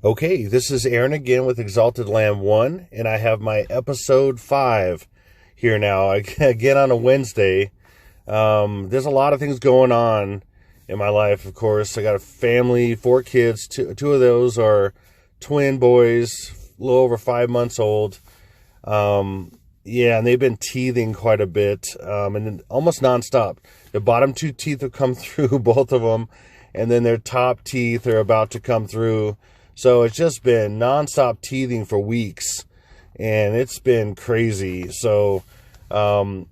Okay, this is Aaron again with Exalted Lamb 1, and I have my episode 5 here now, again on a Wednesday. There's a lot of things going on in my life, of course. I got a family, 4 kids. Two of those are twin boys, a little over 5 months old. And they've been teething quite a bit, and almost nonstop. The bottom 2 teeth have come through, both of them, and then their top teeth are about to come through. So it's just been nonstop teething for weeks, and it's been crazy. So I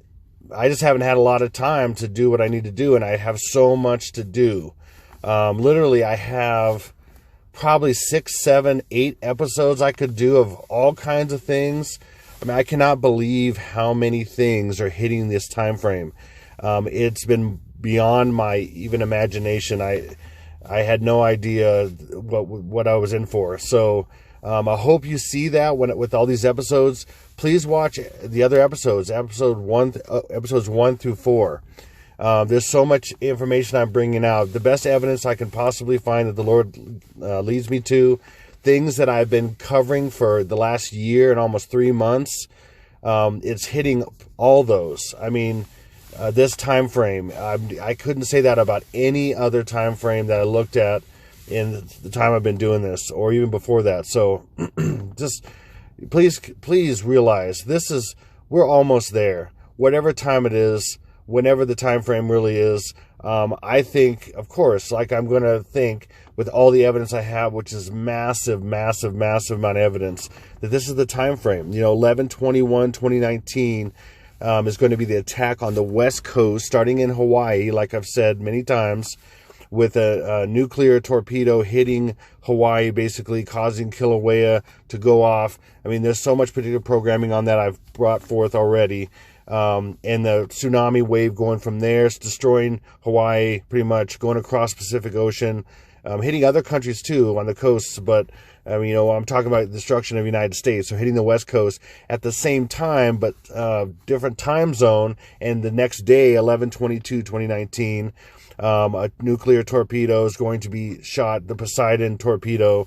just haven't had a lot of time to do what I need to do, and I have so much to do. Literally, I have probably 6, 7, 8 episodes I could do of all kinds of things. I mean, I cannot believe how many things are hitting this time frame. It's been beyond my even imagination. I had no idea what I was in for. So I hope you see that with all these episodes. Please watch the other episodes, episodes 1 through 4. There's so much information I'm bringing out. The best evidence I can possibly find that the Lord leads me to. Things that I've been covering for the last year and almost 3 months. It's hitting all those. I mean, this time frame, I couldn't say that about any other time frame that I looked at in the time I've been doing this, or even before that. So just please realize we're almost there. Whatever time it is, whenever the time frame really is, I think, of course, like I'm going to think with all the evidence I have, which is massive amount of evidence, that this is the time frame. 11/21/2019 is going to be the attack on the West Coast, starting in Hawaii, like I've said many times, with a nuclear torpedo hitting Hawaii, basically causing Kilauea to go off. I mean, there's so much predictive programming on that I've brought forth already. And the tsunami wave going from there, destroying Hawaii, pretty much going across Pacific Ocean, hitting other countries too on the coasts, but I'm talking about destruction of the United States, so hitting the West Coast at the same time, but different time zone. And the next day, 11/22/2019, a nuclear torpedo is going to be shot, the Poseidon torpedo,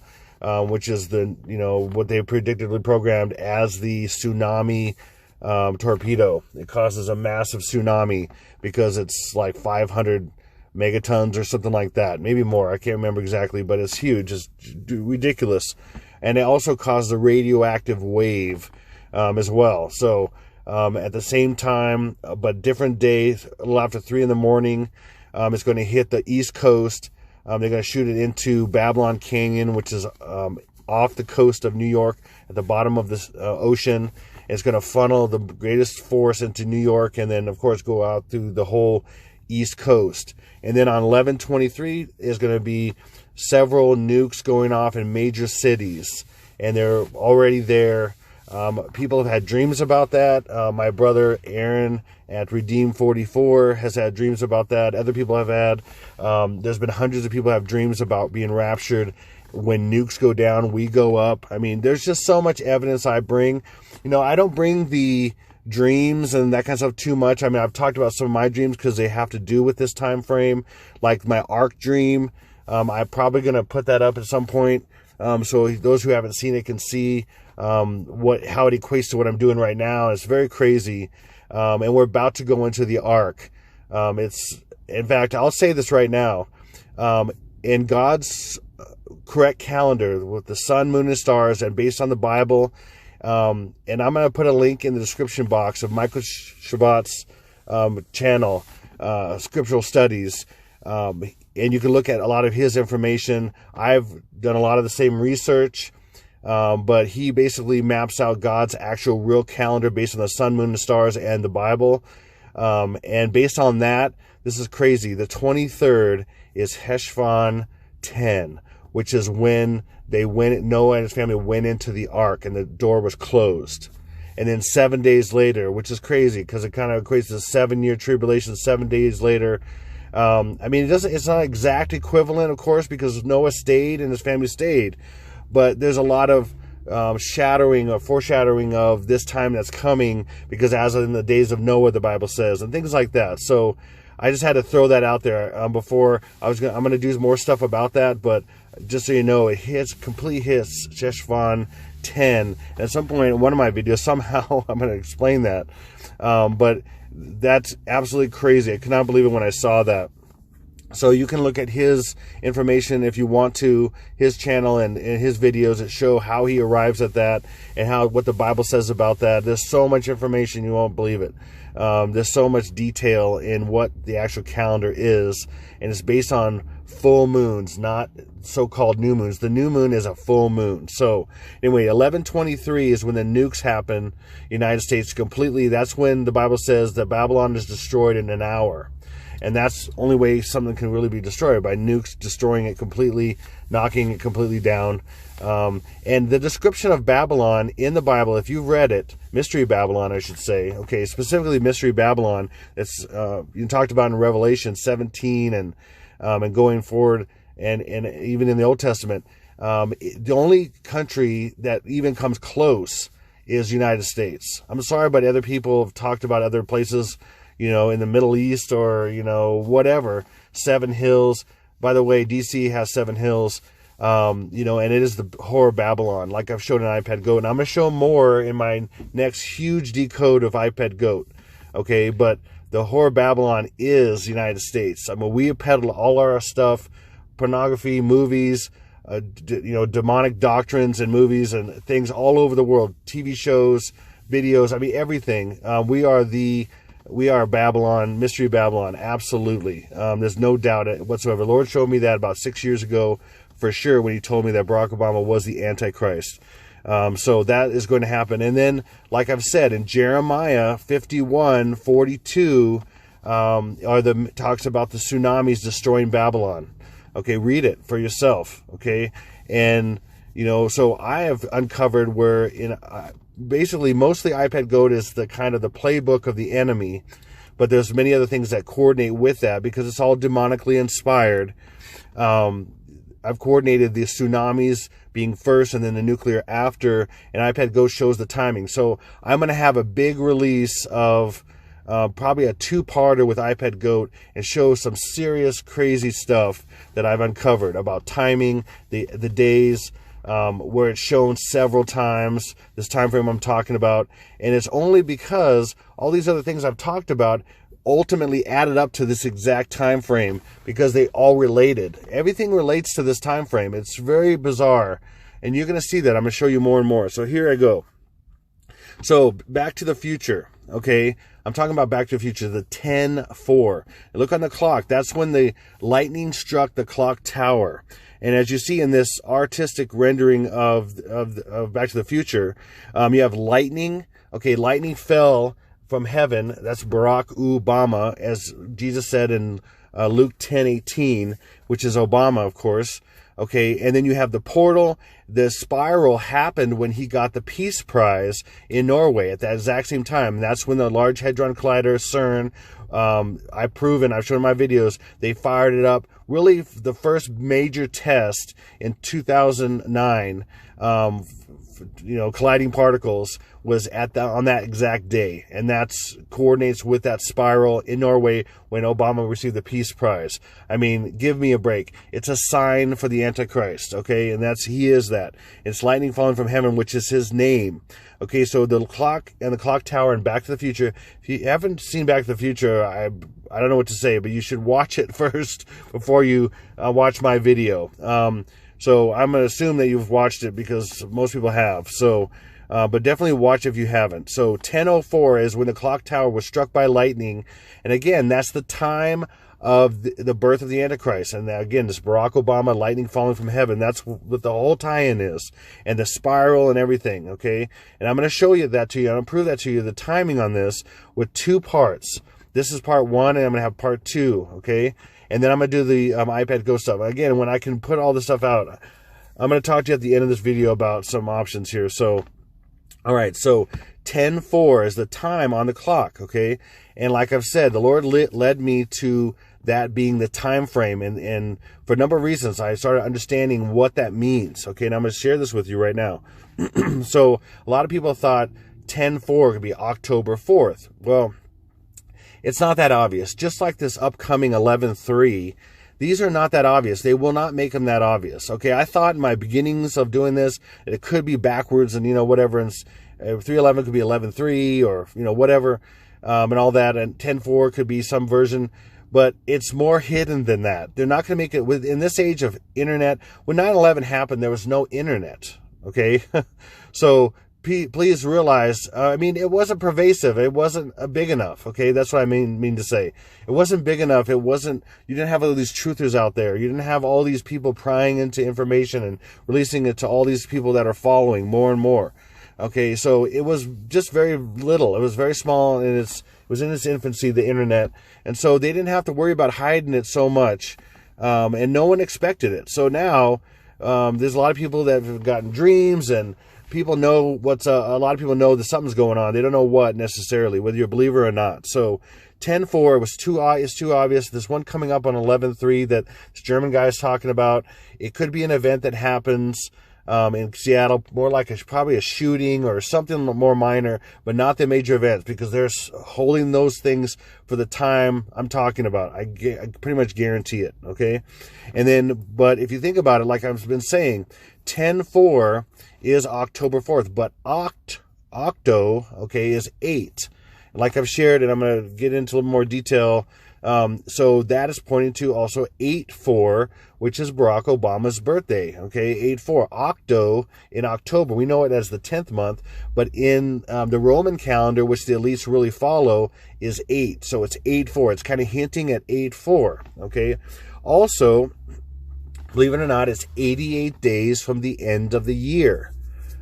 which is what they predictively programmed as the tsunami torpedo. It causes a massive tsunami because it's like 500 megatons or something like that, maybe more. I can't remember exactly, but it's huge. It's ridiculous. And it also causes a radioactive wave as well. So at the same time, but different days, a little after 3 in the morning, it's going to hit the East Coast. They're going to shoot it into Babylon Canyon, which is off the coast of New York at the bottom of the ocean. It's going to funnel the greatest force into New York, and then, of course, go out through the whole East Coast. And then on 11/23 is going to be several nukes going off in major cities, and they're already there. People have had dreams about that. My brother Aaron at Redeem 44 has had dreams about that. Other people have had. There's been hundreds of people have dreams about being raptured. When nukes go down, we go up. I mean, there's just so much evidence I bring. I don't bring the dreams and that kind of stuff too much. I mean, I've talked about some of my dreams because they have to do with this time frame, like my ark dream. I'm probably going to put that up at some point, so those who haven't seen it can see how it equates to what I'm doing right now. It's very crazy, and we're about to go into the ark. In fact, I'll say this right now, in God's correct calendar with the sun, moon, and stars, and based on the Bible. And I'm going to put a link in the description box of Michael Shabbat's channel, Scriptural Studies. And you can look at a lot of his information. I've done a lot of the same research, but he basically maps out God's actual real calendar based on the sun, moon, and stars and the Bible. And based on that, this is crazy. The 23rd is Heshvan 10, which is when Noah and his family went into the ark and the door was closed. And then 7 days later, which is crazy because it kind of equates to 7-year tribulation, 7 days later. It's not exact equivalent, of course, because Noah stayed and his family stayed. But there's a lot of foreshadowing of this time that's coming, because as in the days of Noah, the Bible says, and things like that. So I just had to throw that out there before I'm going to do more stuff about that. But just so you know, it complete hits Sheshvan 10. And at some point in one of my videos, somehow I'm going to explain that. But that's absolutely crazy. I could not believe it when I saw that. So you can look at his information if you want to, his channel and his videos that show how he arrives at that and what the Bible says about that. There's so much information, you won't believe it. There's so much detail in what the actual calendar is, and it's based on full moons, not so-called new moons. The new moon is a full moon. So anyway, 1123 is when the nukes happen, United States completely. That's when the Bible says that Babylon is destroyed in an hour. And that's the only way something can really be destroyed, by nukes destroying it completely, knocking it completely down. And the description of Babylon in the Bible, if you've read it, Mystery Babylon, I should say, okay, specifically Mystery Babylon, it's you talked about in Revelation 17 and going forward, and even in the Old Testament, the only country that even comes close is United States. I'm sorry, but other people have talked about other places, you know, in the Middle East or, you know, whatever. 7 Hills. By the way, DC has 7 Hills, you know, and it is the Whore of Babylon, like I've shown in iPad Goat. And I'm going to show more in my next huge decode of iPad Goat. Okay, but the Whore of Babylon is the United States. I mean, we peddle all our stuff, pornography, movies, you know, demonic doctrines and movies and things all over the world, TV shows, videos, I mean, everything. We are Babylon, Mystery Babylon, absolutely. There's no doubt whatsoever. The Lord showed me that about 6 years ago, for sure, when he told me that Barack Obama was the Antichrist. So that is going to happen. And then, like I've said, in Jeremiah 51:42, talks about the tsunamis destroying Babylon. Okay, read it for yourself. Okay, and you know, so I have uncovered where basically, mostly iPad Goat is the kind of the playbook of the enemy, but there's many other things that coordinate with that because it's all demonically inspired. I've coordinated the tsunamis being first and then the nuclear after, and iPad Goat shows the timing. So I'm going to have a big release of probably a 2-parter with iPad Goat and show some serious crazy stuff that I've uncovered about timing, the days, where it's shown several times, this time frame I'm talking about. And it's only because all these other things I've talked about ultimately added up to this exact time frame, because they all related. Everything relates to this time frame. It's very bizarre, and you're going to see that. I'm going to show you more and more. So here I go. So Back to the Future, okay? I'm talking about Back to the Future, the 10-4. Look on the clock. That's when the lightning struck the clock tower. And as you see in this artistic rendering of Back to the Future, you have lightning. Okay, lightning fell from heaven. That's Barack Obama, as Jesus said in Luke 10:18, which is Obama, of course. Okay, and then you have the portal. The spiral happened when he got the Peace Prize in Norway at that exact same time. And that's when the Large Hadron Collider, CERN, I've shown in my videos, they fired it up. Really, the first major test in 2009, you know, colliding particles, was on that exact day, and that's coordinates with that spiral in Norway when Obama received the Peace Prize. I mean, give me a break. It's a sign for the Antichrist, okay? And he is that. It's lightning falling from heaven, which is his name. Okay, so the clock and the clock tower and Back to the Future. If you haven't seen Back to the Future, I don't know what to say, but you should watch it first before you watch my video. So I'm going to assume that you've watched it because most people have. So, but definitely watch if you haven't. So 10:04 is when the clock tower was struck by lightning. And again, that's the time of the birth of the Antichrist. And again, this Barack Obama, lightning falling from heaven. That's what the whole tie-in is. And the spiral and everything, okay? And I'm going to show you that to you. I'm going to prove that to you, the timing on this, with 2 parts. This is part 1, and I'm going to have part 2, okay? And then I'm going to do the iPad Go stuff. Again, when I can put all this stuff out, I'm going to talk to you at the end of this video about some options here. So, all right, so 10:04 is the time on the clock, okay? And like I've said, the Lord led me to that being the time frame. And for a number of reasons, I started understanding what that means, okay? And I'm going to share this with you right now. So a lot of people thought 10:04 could be October 4th. Well, it's not that obvious. Just like this upcoming 11:3, these are not that obvious. They will not make them that obvious. Okay, I thought in my beginnings of doing this that it could be backwards and, whatever. And 311 could be 11.3 or, whatever, and all that. And 10.4 could be some version. But it's more hidden than that. They're not going to make it in this age of internet. When 9/11 happened, there was no internet. Okay, so please realize. It wasn't pervasive. It wasn't big enough. Okay, that's what I mean to say. It wasn't big enough. It wasn't. You didn't have all these truthers out there. You didn't have all these people prying into information and releasing it to all these people that are following more and more. Okay, so it was just very little. It was very small, and it was in its infancy, the internet. And so they didn't have to worry about hiding it so much, and no one expected it. So now there's a lot of people that have gotten dreams, and people know a lot of people know that something's going on. They don't know what necessarily, whether you're a believer or not. So 10.4 is too obvious. There's one coming up on 11.3 that this German guy is talking about. It could be an event that happens in Seattle, more like probably a shooting or something more minor, but not the major events, because they're holding those things for the time I'm talking about. I pretty much guarantee it. Okay. And then, but if you think about it, like I've been saying, 10.4 is October 4th, but octo, okay, is 8. Like I've shared, and I'm going to get into a little more detail. So that is pointing to also 8/4, which is Barack Obama's birthday. Okay, 8/4, octo in October. We know it as the 10th month, but in the Roman calendar, which the elites really follow, is 8. So it's 8/4. It's kind of hinting at 8/4. Okay. Also, believe it or not, it's 88 days from the end of the year.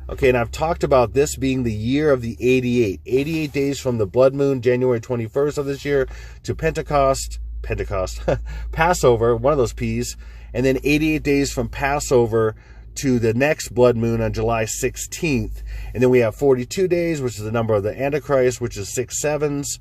Okay, and I've talked about this being the year of the 88. 88 days from the blood moon, January 21st of this year, to Pentecost, Passover, one of those P's, and then 88 days from Passover to the next blood moon on July 16th. And then we have 42 days, which is the number of the Antichrist, which is 6 sevens.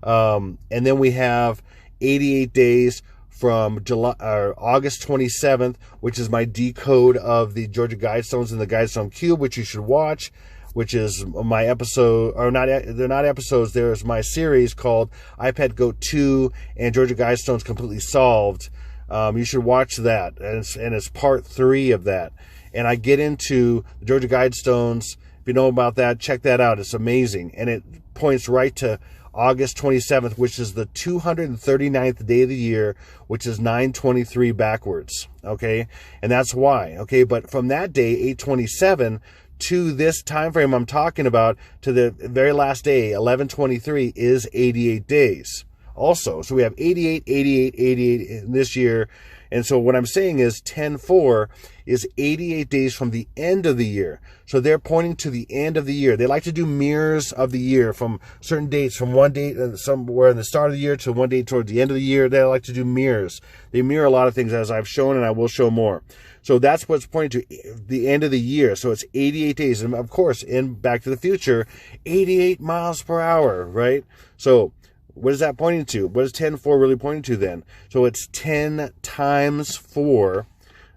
And then we have 88 days from August 27th, which is my decode of the Georgia Guidestones and the Guidestone Cube, which you should watch, which is my episode, or not, they're not episodes, there's my series called iPad Go 2 and Georgia Guidestones Completely Solved. You should watch that, and it's part 3 of that. And I get into the Georgia Guidestones. If you know about that, check that out. It's amazing. And it points right to August 27th, which is the 239th day of the year, which is 923 backwards. Okay. And that's why. Okay. But from that day, 827, to this time frame I'm talking about, to the very last day, 1123, is 88 days also. So we have 88, 88, 88 in this year. And so what I'm saying is 10.4 is 88 days from the end of the year. So they're pointing to the end of the year. They like to do mirrors of the year from certain dates, from one date somewhere in the start of the year to one date toward the end of the year. They like to do mirrors. They mirror a lot of things, as I've shown, and I will show more. So that's what's pointing to the end of the year. So it's 88 days. And of course, in Back to the Future, 88 miles per hour, right? So what is that pointing to? What is 10.4 really pointing to then? So it's 10 times 4.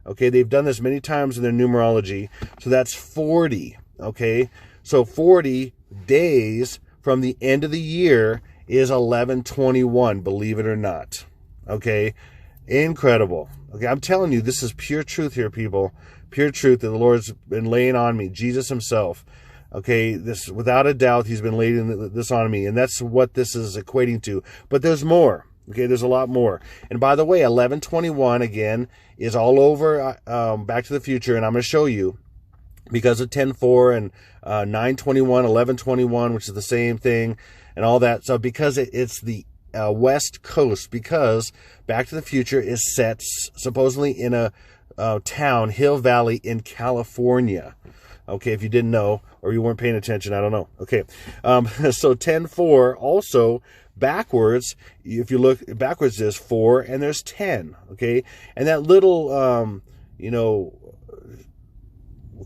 Okay, they've done this many times in their numerology. So that's 40. Okay, so 40 days from the end of the year is 11/21, believe it or not. Okay, incredible. Okay, I'm telling you, this is pure truth here, people. Pure truth that the Lord's been laying on me, Jesus himself. Okay, this, without a doubt, he's been laying this on me, and that's what this is equating to. But there's more. Okay, there's a lot more. And by the way, 11/21, again, is all over Back to the Future, and I'm going to show you, because of 10.4 and 9/21, 11/21, which is the same thing, and all that. So because it's the West Coast, because Back to the Future is set supposedly in a town, Hill Valley in California. Okay, if you didn't know, or you weren't paying attention, I don't know. Okay, so 10.4 also backwards, if you look backwards, there's 4 and there's 10. Okay, and that little,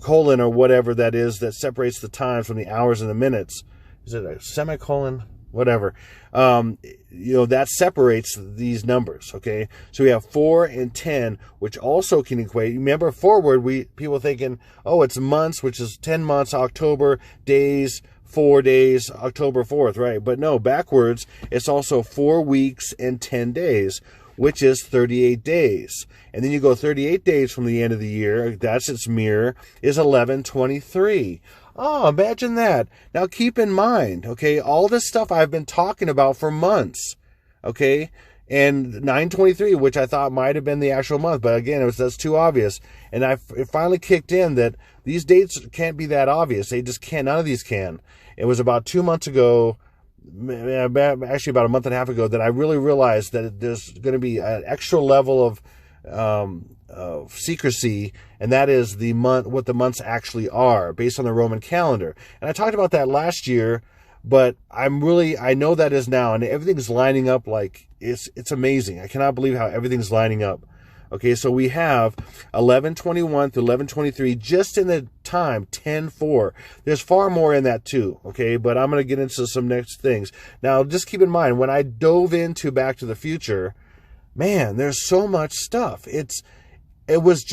colon or whatever that is that separates the times from the hours and the minutes. Is it a semicolon? Whatever. That separates these numbers. Okay, so we have 4 and 10, which also can equate. Remember, forward, people thinking, oh, it's months, which is 10 months, October, days, 4 days, October 4th, right? But no, backwards, it's also 4 weeks and 10 days, which is 38 days. And then you go 38 days from the end of the year, that's its mirror, is 11/23. Oh, imagine that. Now keep in mind, okay, all this stuff I've been talking about for months, okay? And 9/23, which I thought might have been the actual month, but again, that's too obvious. And it finally kicked in that these dates can't be that obvious. They just can't. None of these can. It was about 2 months ago, actually about a month and a half ago, that I really realized that there's going to be an extra level of secrecy, and that is the month, what the months actually are based on the Roman calendar. And I talked about that last year, but I know that is now, and everything's lining up like it's amazing. I cannot believe how everything's lining up. Okay, so we have 11/21 through 11/23 just in the time 10/4. There's far more in that too, okay? But I'm going to get into some next things. Now, just keep in mind, when I dove into Back to the Future, man, there's so much stuff. I was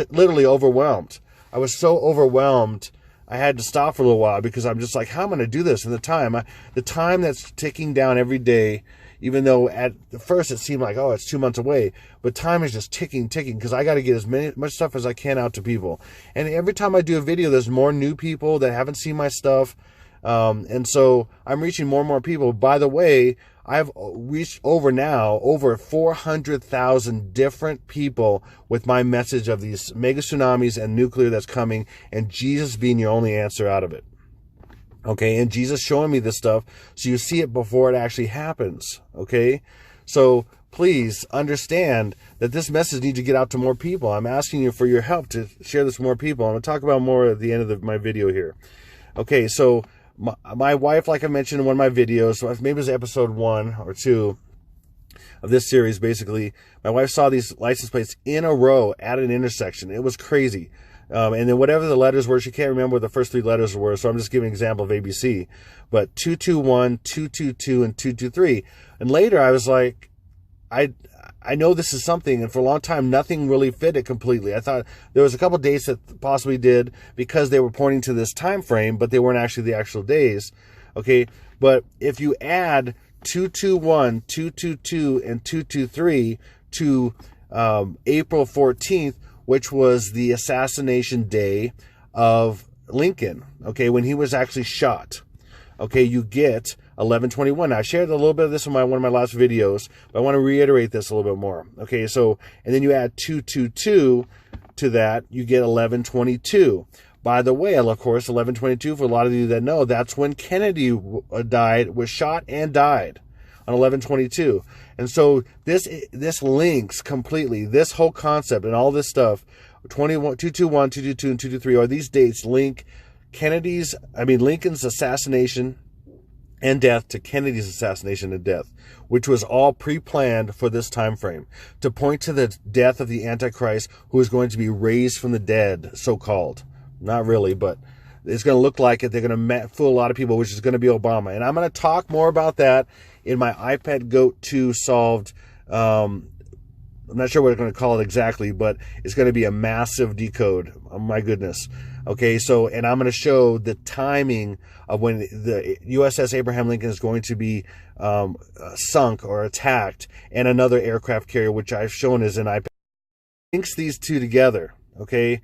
literally overwhelmed. I was so overwhelmed, I had to stop for a little while because I'm just like, how am I going to do this? And the time that's ticking down every day, even though at first it seemed like, oh, it's 2 months away, but time is just ticking, because I got to get much stuff as I can out to people. And every time I do a video, there's more new people that haven't seen my stuff. And so I'm reaching more and more people. By the way, I've reached over 400,000 different people with my message of these mega tsunamis and nuclear that's coming, and Jesus being your only answer out of it. Okay, and Jesus showing me this stuff so you see it before it actually happens. Okay, so please understand that this message needs to get out to more people. I'm asking you for your help to share this with more people. I'm going to talk about more at the end of my video here. Okay, so my wife, like I mentioned in one of my videos, maybe it was episode 1 or 2 of this series, basically, my wife saw these license plates in a row at an intersection. It was crazy. And then whatever the letters were, she can't remember what the first 3 letters were, so I'm just giving an example of ABC. But 221, 222, and 223. And later I was like, I know this is something, and for a long time nothing really fit it completely. I thought there was a couple dates that possibly did because they were pointing to this time frame, but they weren't actually the actual days. Okay, but if you add 221, 222, and 223 to April 14th, which was the assassination day of Lincoln, okay, when he was actually shot, okay, you get 11/21. Now, I shared a little bit of this in one of my last videos, but I want to reiterate this a little bit more. Okay, so, and then you add 222 to that, you get 11/22. By the way, of course, 11/22, for a lot of you that know, that's when Kennedy was shot and died on 11/22. And so this links completely, this whole concept and all this stuff, 221, 222, and 223, or these dates link Lincoln's assassination and death to Kennedy's assassination and death, which was all pre-planned for this time frame, to point to the death of the Antichrist, who is going to be raised from the dead, so-called. Not really, but it's going to look like it. They're going to fool a lot of people, which is going to be Obama. And I'm going to talk more about that in my iPad Goat 2 solved. I'm not sure what I'm going to call it exactly, but it's going to be a massive decode. Oh my goodness. Okay, so, and I'm going to show the timing of when the USS Abraham Lincoln is going to be sunk or attacked, and another aircraft carrier, which I've shown is an iPad. Links these two together, okay?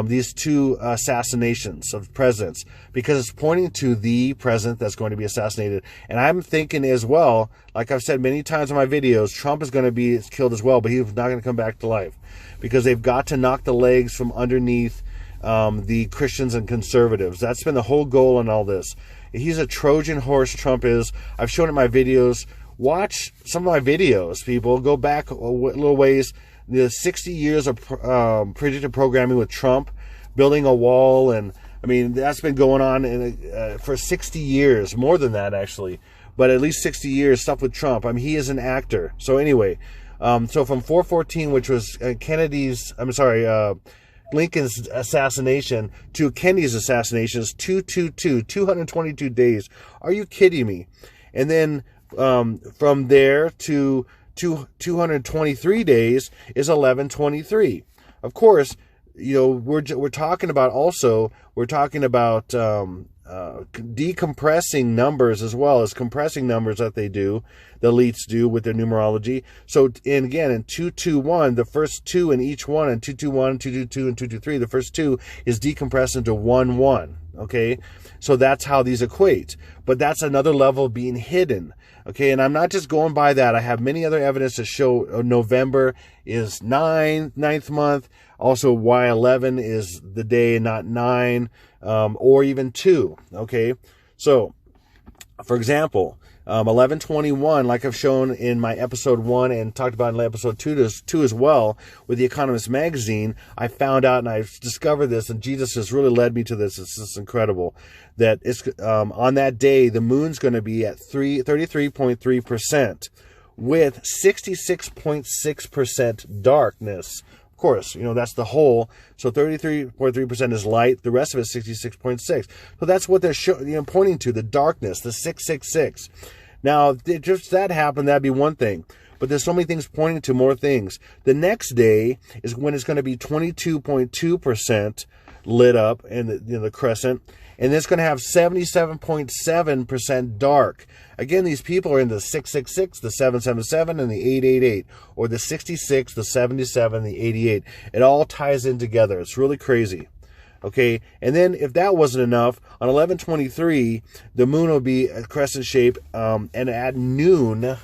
These two assassinations of presidents, because it's pointing to the president that's going to be assassinated. And I'm thinking as well, like I've said many times in my videos, Trump is going to be killed as well, but he's not going to come back to life, because they've got to knock the legs from underneath the Christians and conservatives. That's been the whole goal in all this. He's a Trojan horse, Trump is. I've shown it in my videos. Watch some of my videos, people. Go back a little ways. The 60 years of predictive programming with Trump, building a wall, and I mean, that's been going on for 60 years, more than that actually, but at least 60 years, stuff with Trump. I mean, he is an actor. So anyway, so from 4/14, which was Lincoln's assassination, to Kennedy's assassination is 222 days. Are you kidding me? And then from there to 223 days is 11/23. Of course, you know, we're talking about decompressing numbers as well as compressing numbers that the elites do with their numerology. So, and again, in 221, the first two in each one, and 221, 222, and 223, the first two is decompressed into 1-1. Okay, so that's how these equate. But that's another level of being hidden. Okay, and I'm not just going by that. I have many other evidence to show November is ninth month. Also, Y11 is the day, not 9, or even 2. Okay, so for example, 1121, like I've shown in my episode 1 and talked about in episode 2 as well with the Economist magazine, I found out and I discovered this, and Jesus has really led me to this. It's just incredible that it's on that day the moon's going to be at 33.3% with 66.6% darkness. Of course, that's the whole. So 33.3% is light. The rest of it is 66.6. So that's what they're pointing to, the darkness, the 666. Now, just that happened, that'd be one thing. But there's so many things pointing to more things. The next day is when it's going to be 22.2% lit up in the crescent. And it's going to have 77.7% dark. Again, these people are in the 666, the 777, and the 888, or the 66, the 77, the 88. It all ties in together. It's really crazy. Okay, and then if that wasn't enough, on 11/23, the moon will be a crescent shape, and at noon,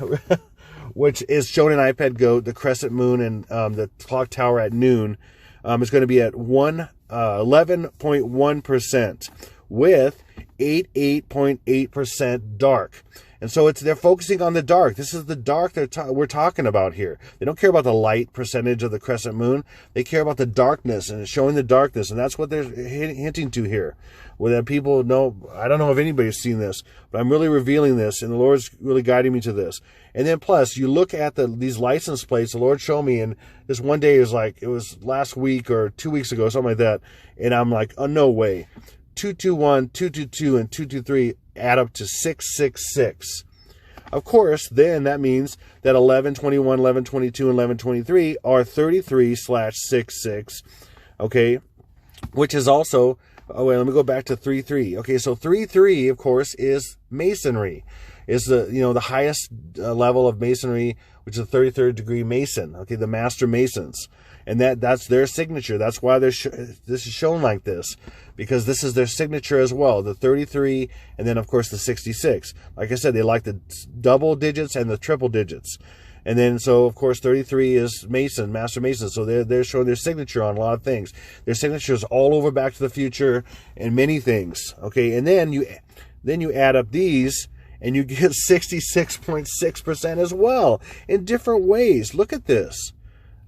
which is shown in iPad Goat, the crescent moon and the clock tower at noon is going to be at 11.1%. with 88.8% dark. And so they're focusing on the dark. This is the dark we're talking about here. They don't care about the light percentage of the crescent moon. They care about the darkness, and it's showing the darkness. And that's what they're hinting to here. Whether people know, I don't know if anybody's seen this, but I'm really revealing this, and the Lord's really guiding me to this. And then plus, you look at these license plates, the Lord showed me, and this one day it was last week or 2 weeks ago, something like that. And I'm like, oh, no way. 221, 222, and 223 add up to 666. Of course, then that means that 1121, 1122, and 1123 are 33/66. Okay, which is also, let me go back to 33. Okay, so 33, of course, is Masonry. Is the highest level of Masonry, which is a 33rd degree Mason. Okay, the Master Masons. And that's their signature. That's why this is shown like this, because this is their signature as well. The 33, and then of course the 66. Like I said, they like the double digits and the triple digits. And then so of course 33 is Mason, Master Mason. So they're showing their signature on a lot of things. Their signature is all over Back to the Future and many things. Okay, and then you add up these, and you get 66.6% as well in different ways. Look at this.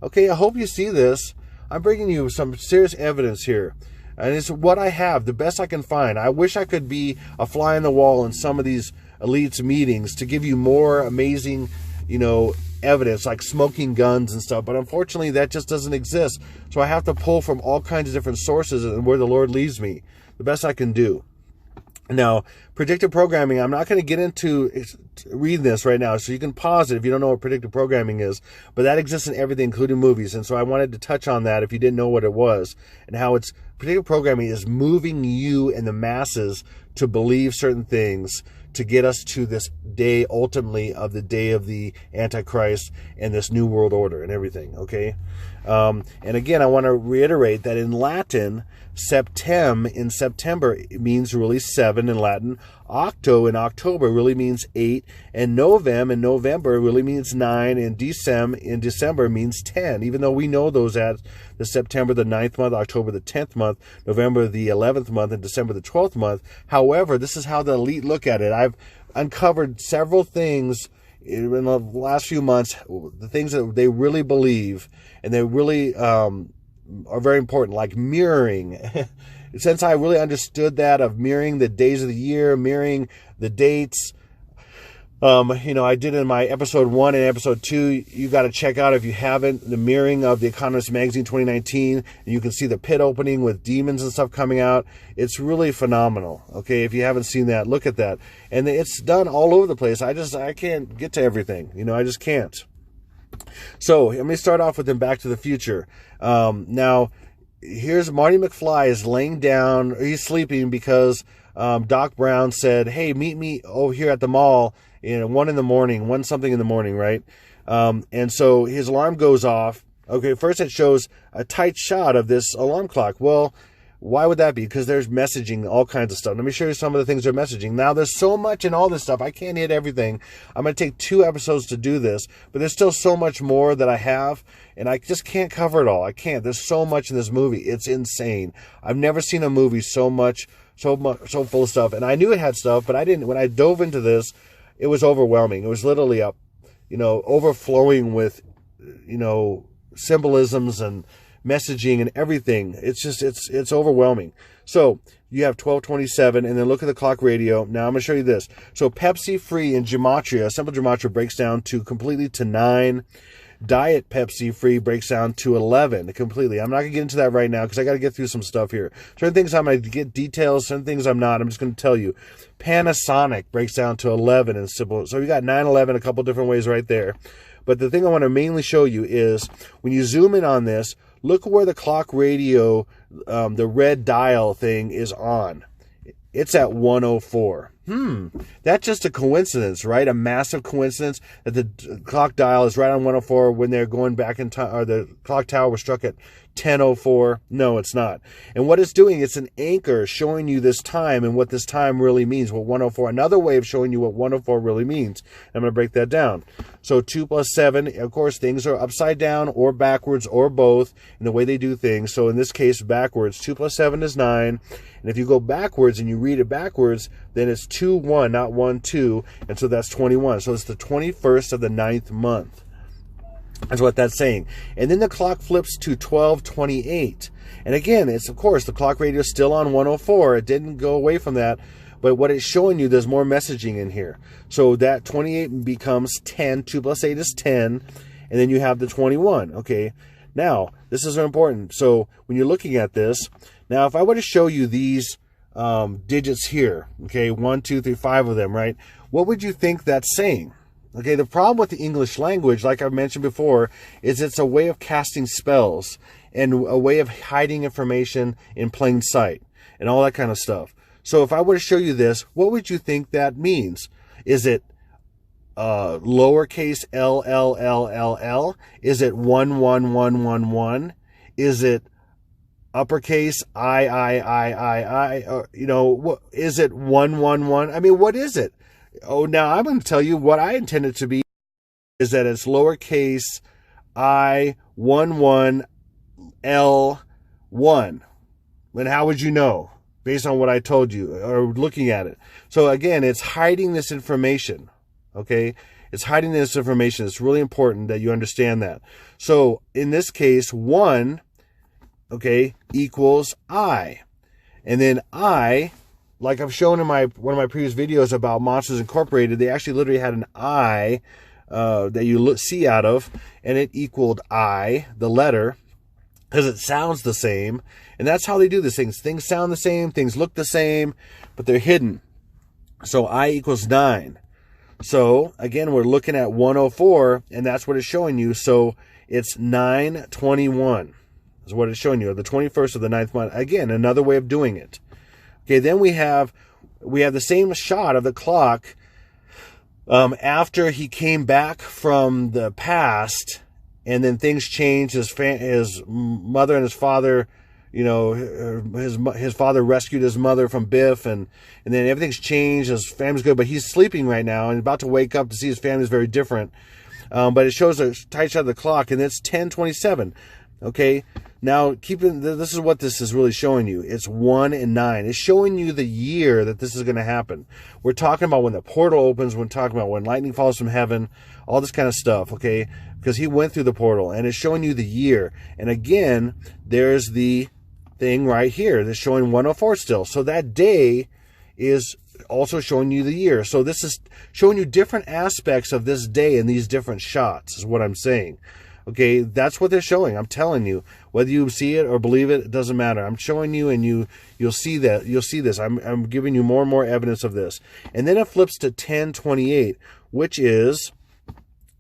Okay, I hope you see this. I'm bringing you some serious evidence here. And it's what I have, the best I can find. I wish I could be a fly on the wall in some of these elites meetings to give you more amazing, evidence, like smoking guns and stuff. But unfortunately, that just doesn't exist. So I have to pull from all kinds of different sources and where the Lord leads me. The best I can do. Now, predictive programming, I'm not going to get into reading this right now, so you can pause it if you don't know what predictive programming is, but that exists in everything, including movies, and so I wanted to touch on that if you didn't know what it was, and how predictive programming is moving you and the masses to believe certain things to get us to this day, ultimately, of the day of the Antichrist and this new world order and everything, okay? And again, I want to reiterate that in Latin, in September, it means really 7 in Latin. Octo in October really means 8. And Novem in November really means 9. And Decem in December means 10. Even though we know those as the September the 9th month, October the 10th month, November the 11th month, and December the 12th month. However, this is how the elite look at it. I've uncovered several things in the last few months, the things that they really believe, and they really are very important, like mirroring. Since I really understood that, of mirroring the days of the year, mirroring the dates, I did in my episode 1 and episode 2, you got to check out if you haven't, the mirroring of the Economist magazine 2019, and you can see the pit opening with demons and stuff coming out. It's really phenomenal. Okay, if you haven't seen that, look at that. And it's done all over the place. I can't get to everything. I just can't. So let me start off with them Back to the Future. Now, here's Marty McFly is laying down, or he's sleeping because Doc Brown said, hey, meet me over here at the mall in 1 something in the morning, right? And so his alarm goes off. Okay, first it shows a tight shot of this alarm clock. Well, why would that be? Because there's messaging, all kinds of stuff. Let me show you some of the things they're messaging. Now, there's so much in all this stuff. I can't hit everything. I'm going to take 2 episodes to do this, but there's still so much more that I have, and I just can't cover it all. I can't. There's so much in this movie. It's insane. I've never seen a movie so full of stuff. And I knew it had stuff, but I didn't. When I dove into this, it was overwhelming. It was literally overflowing with, symbolisms and messaging and everything. It's overwhelming. So you have 1227, and then look at the clock radio. Now I'm going to show you this. So Pepsi free in gematria, simple gematria, breaks down completely to 9. Diet Pepsi free breaks down to 11 completely. I'm not going to get into that right now because I got to get through some stuff here. Certain things I'm going to get details, certain things I'm not. I'm just going to tell you. Panasonic breaks down to 11 in simple. So you got 9, 11, a couple different ways right there. But the thing I want to mainly show you is when you zoom in on this, look where the clock radio, the red dial thing is on. It's at 104. That's just a coincidence, right? A massive coincidence that the clock dial is right on 104 when they're going back in time, or the clock tower was struck at 10:04. No, it's not. And what it's doing, it's an anchor showing you this time and what this time really means, what 104. Another way of showing you what 104 really means. I'm going to break that down. So 2 plus 7, of course, things are upside down or backwards or both in the way they do things. So in this case, backwards. 2 plus 7 is 9. And if you go backwards and you read it backwards, then it's 2, 1, not 1, 2. And so that's 21. So it's the 21st of the 9th month. That's what that's saying. And then the clock flips to 12:28. And again, it's, of course, the clock radio is still on 104. It didn't go away from that. But what it's showing you, there's more messaging in here. So that 28 becomes 10. 2 plus 8 is 10. And then you have the 21. Okay. Now, this is important. So when you're looking at this, now if I were to show you these digits here, okay, 1, 2, 3, 5 of them, right? What would you think that's saying? Okay, the problem with the English language, like I've mentioned before, is it's a way of casting spells and a way of hiding information in plain sight and all that kind of stuff. So if I were to show you this, what would you think that means? Is it lowercase l, l, l, l, l? Is it 1, 1, 1, 1, 1? Is it uppercase I? Or, what is it 1, 1, 1? I mean, what is it? Oh, now I'm going to tell you what I intend it to be is that it's lowercase I 1, 1, L 1. Then how would you know? Based on what I told you or looking at it. So again, it's hiding this information. Okay. It's hiding this information. It's really important that you understand that. So in this case, 1, okay, equals I. And then I, like I've shown in one of my previous videos about Monsters Incorporated, they actually literally had an I that you see out of, and it equaled I, the letter, because it sounds the same. And that's how they do these things. Things sound the same, things look the same, but they're hidden. So I equals 9. So again, we're looking at 104, and that's what it's showing you. So it's 9/21 is what it's showing you, the 21st of the 9th month. Again, another way of doing it. Okay, then we have the same shot of the clock after he came back from the past, and then things changed. His mother and his father, his father rescued his mother from Biff, and then everything's changed. His family's good, but he's sleeping right now and about to wake up to see his family's very different. But it shows a tight shot of the clock, and it's 10:27. Okay. Now, this is what this is really showing you. It's 1 and 9. It's showing you the year that this is going to happen. We're talking about when the portal opens. We're talking about when lightning falls from heaven, all this kind of stuff, okay? Because he went through the portal, and it's showing you the year. And again, there's the thing right here that's showing 104 still. So that day is also showing you the year. So this is showing you different aspects of this day in these different shots, is what I'm saying. Okay, that's what they're showing. I'm telling you, whether you see it or believe it, it doesn't matter. I'm showing you, and you'll see that. You'll see this. I'm giving you more and more evidence of this. And then it flips to 10:28, which is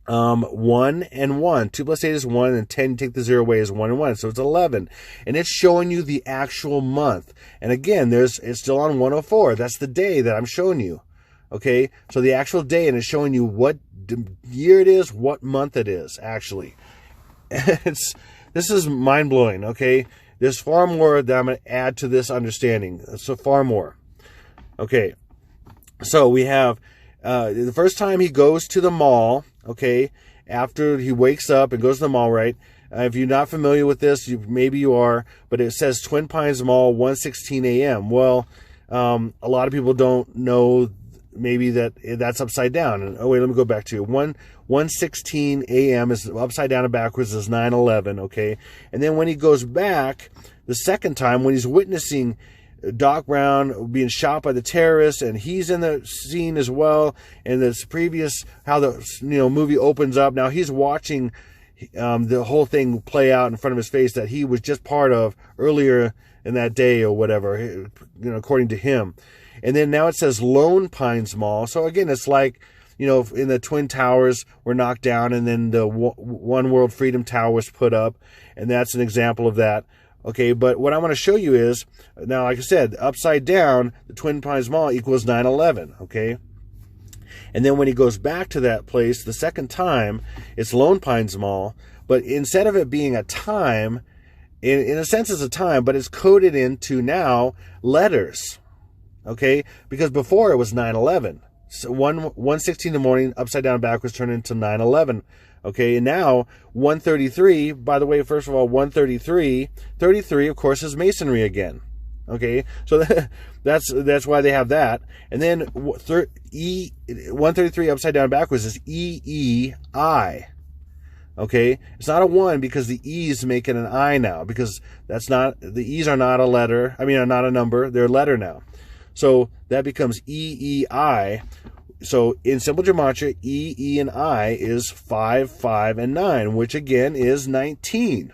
1 and 1. 2 plus 8 is 1, and 10, take the 0 away, is 1 and 1. So it's 11. And it's showing you the actual month. And again, it's still on 104. That's the day that I'm showing you. Okay? So the actual day, and it's showing you what year it is, what month it is, actually. This is mind-blowing, okay? There's far more that I'm going to add to this understanding. So far more. Okay. So we have the first time he goes to the mall, okay, after he wakes up and goes to the mall, right? If you're not familiar with this, maybe you are, but it says Twin Pines Mall, 1:16 a.m. Well, a lot of people don't know maybe that's upside down. And oh wait, let me go back to you. 1:16 a.m. is upside down and backwards is 9/11, okay? And then when he goes back the second time, when he's witnessing Doc Brown being shot by the terrorists, and he's in the scene as well. And this previous, how the movie opens up. Now he's watching the whole thing play out in front of his face that he was just part of earlier in that day or whatever, according to him. And then now it says Lone Pines Mall. So again, it's like, in the Twin Towers were knocked down, and then the One World Freedom Tower was put up, and that's an example of that. Okay, but what I want to show you is, now, like I said, upside down, the Twin Pines Mall equals 9/11, okay? And then when he goes back to that place the second time, it's Lone Pines Mall, but instead of it being a time, in a sense it's a time, but it's coded into now letters, okay? Because before it was 9/11. So 1:16 in the morning, upside down backwards, turned into 9/11. Okay, and now 133, by the way, first of all, 33, of course, is masonry again. Okay, so that's why they have that. And then 133 upside down backwards is EEI. Okay, it's not a 1 because the E's make it an I now, because the E's are not a letter, are not a number, they're a letter now. So that becomes EEI. So in simple gematria, E, E, and I is 5, 5, and 9, which again is 19.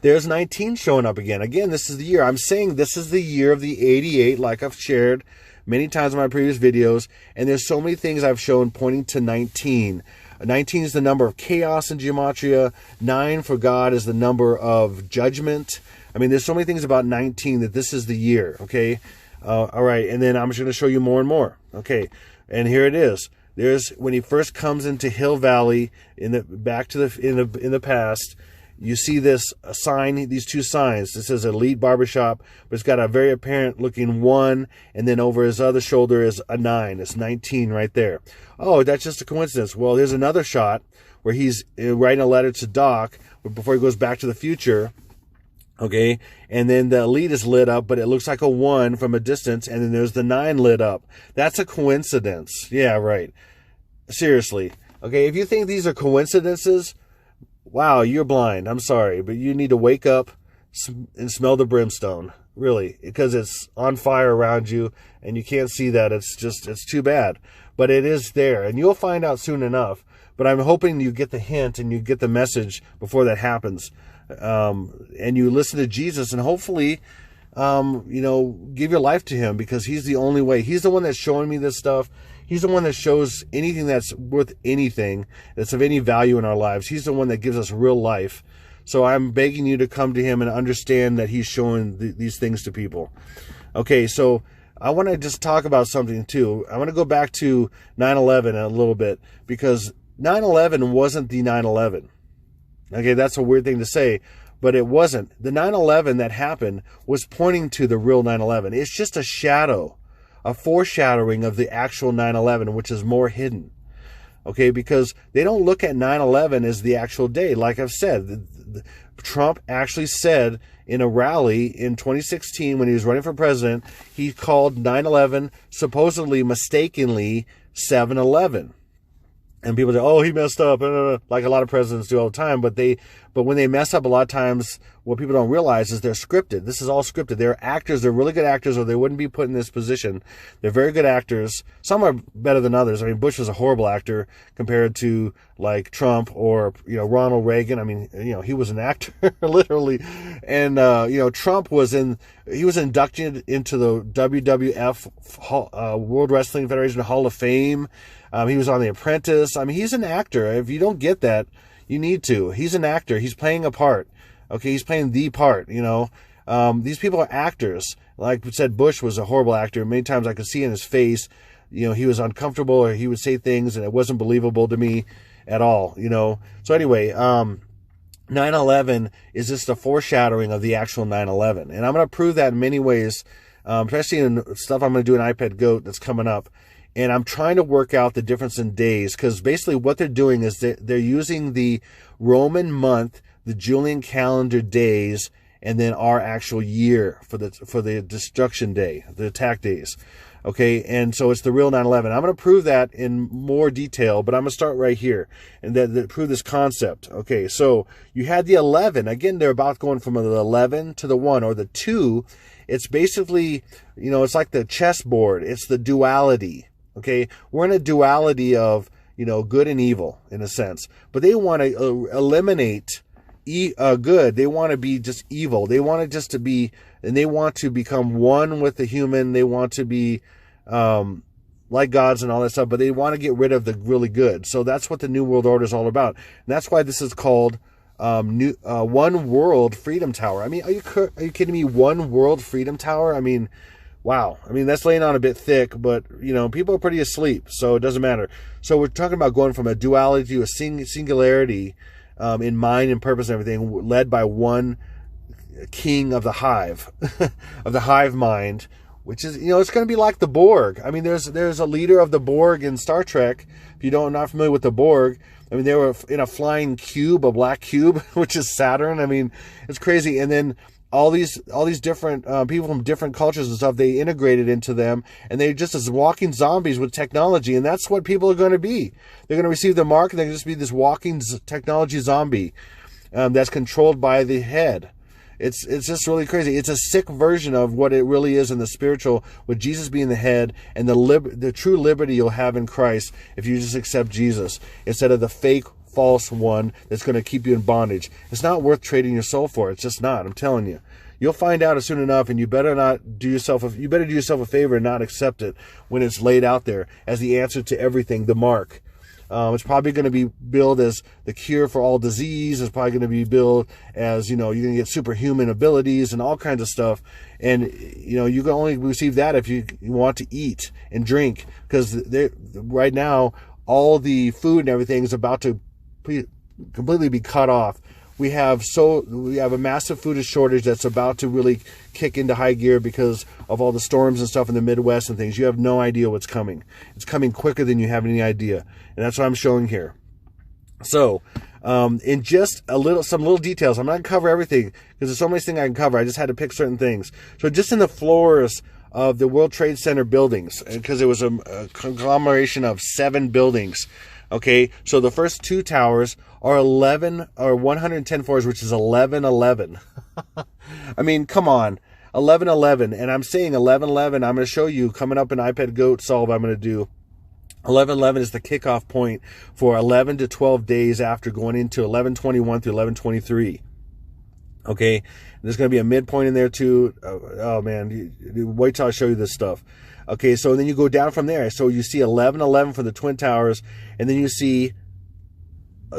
There's 19 showing up again. Again, this is the year. I'm saying this is the year of the 88, like I've shared many times in my previous videos. And there's so many things I've shown pointing to 19. 19 is the number of chaos in gematria. 9 for God is the number of judgment. There's so many things about 19 that this is the year, okay? All right, and then I'm just going to show you more and more. Okay, and here it is. There's when he first comes into Hill Valley in the past. You see this sign, these two signs. It says Elite Barbershop, but it's got a very apparent looking 1, and then over his other shoulder is a 9. It's 19 right there. Oh, that's just a coincidence. Well, here's another shot where he's writing a letter to Doc before he goes back to the future. Okay, and then the Elite is lit up, but it looks like a 1 from a distance, and then there's the 9 lit up. That's a coincidence. Yeah, right. Seriously. Okay, if you think these are coincidences, wow, you're blind. I'm sorry, but you need to wake up and smell the brimstone, really, because it's on fire around you, and you can't see that. It's too bad. But it is there, and you'll find out soon enough. But I'm hoping you get the hint and you get the message before that happens. And you listen to Jesus, and hopefully, give your life to him, because he's the only way. He's the one that's showing me this stuff. He's the one that shows anything that's worth anything, that's of any value in our lives. He's the one that gives us real life. So I'm begging you to come to him and understand that he's showing these things to people. Okay, so I want to just talk about something too. I want to go back to 9/11 a little bit, because 9/11 wasn't the 9/11. Okay, that's a weird thing to say, but it wasn't. The 9/11 that happened was pointing to the real 9/11. It's just a shadow, a foreshadowing of the actual 9/11, which is more hidden. Okay, because they don't look at 9/11 as the actual day. Like I've said, Trump actually said in a rally in 2016 when he was running for president, he called 9/11 supposedly mistakenly 7/11. And people say, oh, he messed up, like a lot of presidents do all the time. But when they mess up a lot of times, what people don't realize is they're scripted. This is all scripted. They're actors. They're really good actors, or they wouldn't be put in this position. They're very good actors. Some are better than others. I mean, Bush was a horrible actor compared to like Trump or, Ronald Reagan. I mean, he was an actor literally. And, Trump was inducted into the WWF, World Wrestling Federation Hall of Fame. He was on The Apprentice. I mean, he's an actor. If you don't get that, you need to. He's an actor. He's playing a part. Okay, he's playing the part, These people are actors. Like we said, Bush was a horrible actor. Many times I could see in his face, he was uncomfortable, or he would say things and it wasn't believable to me at all, So anyway, 9/11 is just a foreshadowing of the actual 9/11. And I'm going to prove that in many ways, especially in stuff I'm going to do in iPad Goat that's coming up. And I'm trying to work out the difference in days, because basically what they're doing is they're using the Roman month, the Julian calendar days, and then our actual year for the destruction day, the attack days. Okay, and so it's the real 9/11. I'm going to prove that in more detail, but I'm going to start right here and then prove this concept. Okay, so you had the 11. Again, they're about going from the 11 to the 1 or the 2. It's basically, it's like the chessboard. It's the duality. Okay, we're in a duality of, good and evil in a sense, but they want to eliminate good. They want to be just evil. They want it just to be, and they want to become one with the human. They want to be like gods and all that stuff, but they want to get rid of the really good. So that's what the New World Order is all about. And that's why this is called One World Freedom Tower. I mean, are you kidding me? One World Freedom Tower? I mean, wow. I mean, that's laying on a bit thick, but, people are pretty asleep, so it doesn't matter. So we're talking about going from a duality to a singularity in mind and purpose and everything, led by one king of the hive, of the hive mind, which is, it's going to be like the Borg. I mean, there's a leader of the Borg in Star Trek. If you are not familiar with the Borg, I mean, they were in a flying cube, a black cube, which is Saturn. I mean, it's crazy. And then all these different people from different cultures and stuff, they integrated into them, and they're just as walking zombies with technology, and that's what people are going to be. They're going to receive the mark, and they're going to just be this walking technology zombie that's controlled by the head. It's just really crazy. It's a sick version of what it really is in the spiritual, with Jesus being the head, and the true liberty you'll have in Christ if you just accept Jesus instead of the fake, false one that's going to keep you in bondage. It's not worth trading your soul for. It's just not. I'm telling you. You'll find out soon enough, and you better do yourself a favor and not accept it when it's laid out there as the answer to everything, the mark. It's probably going to be billed as the cure for all disease. It's probably going to be billed as, you're going to get superhuman abilities and all kinds of stuff. And, you can only receive that if you want to eat and drink, because right now all the food and everything is about to completely be cut off. We have a massive food shortage that's about to really kick into high gear because of all the storms and stuff in the Midwest and things. You have no idea what's coming. It's coming quicker than you have any idea. And that's what I'm showing here. So, in just some little details, I'm not going to cover everything because there's so many things I can cover. I just had to pick certain things. So just in the floors of the World Trade Center buildings, because it was a conglomeration of 7 buildings. Okay, so the first 2 towers are 110 floors, which is 1111. I mean, come on, 1111. And I'm saying 1111. I'm going to show you coming up in iPad Goat Solve. I'm going to do 1111 is the kickoff point for 11 to 12 days after going into 1121 through 1123. Okay, there's going to be a midpoint in there too. Oh man, wait till I show you this stuff. Okay, so then you go down from there. So you see 1111 for the Twin Towers, and then you see,